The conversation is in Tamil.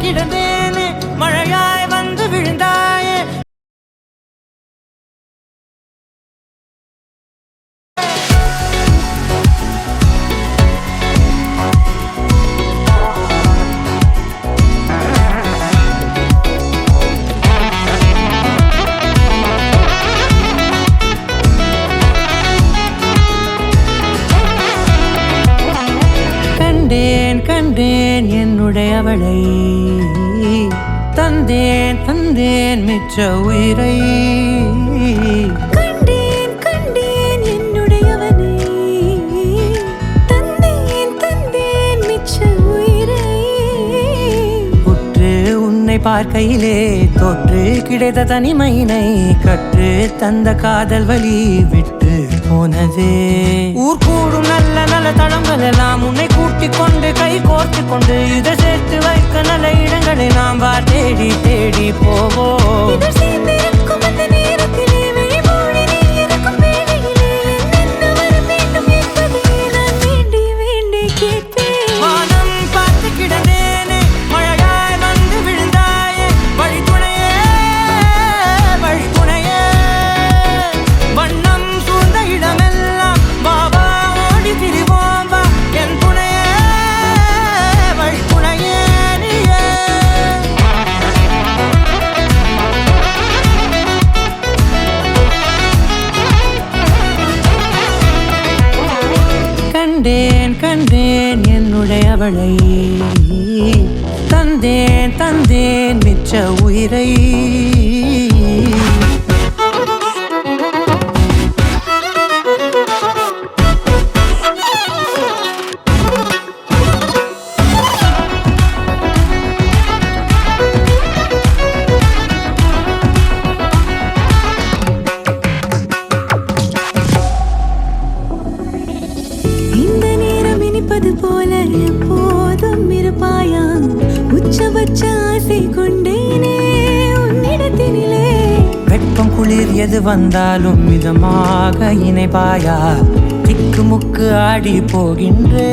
கிடந்தேனே மழையாய் வந்து விழுந்தாயே. கண்டேன் கண்டேன் என்னுடையவளை, தந்தேன் தந்தேன் மிச்ச உயிரை. கண்டேன் கண்டேன் என்னுடையவனை, தந்தேன் தந்தேன் மிச்ச உயிரை. உற்று உன்னை பார்க்கையிலே தோற்று கிடைத்த தனிமையினை கற்று தந்த காதல் வழி விட்டு போனதே. ஊர் கூடும் நல்ல நல்ல தளங்கள் எல்லாம் உன்னை கூட்டிக் கொண்டு கை கோர்த்து கொண்டு இதை சேர்த்து வைக்க நல்ல இடங்களை நாம் வா தேடி தேடி போவோம். இதழ் சேர்ந்திருக்கும் அந்த நேரத்திலே விழிமூடி நீ இருக்கும் வேளையிலே என்னென்ன வர வேண்டும் என்பதை நான் வேண்டி வேண்டி கேட்பேன். வானம் பார்த்து கிடந்தேனே மழையாய் வந்து விழுந்தாயே. வழித்துணையே வழித்துணையே, வண்ணம் சூழ்ந்த இடமெல்லாம் பாபா ஓடி திரிவோம் வா என் துணையே வழித்துணையே நீயே. கண்டேன் கண்டேன் என்னுடையவளை, தந்தேன் தந்தேன் மிச்ச உயிரை. இந்த நேரம் இனிப்பது போல எப்போதும் இருப்பாயா? உச்சபட்ச ஆசை கொண்டேனே உன்னிடத்தினிலே. வெப்பம் குளிர் எது வந்தாலும் மிதமாக இணைப்பாயா? திக்கு முக்கு ஆடி போகின்றே.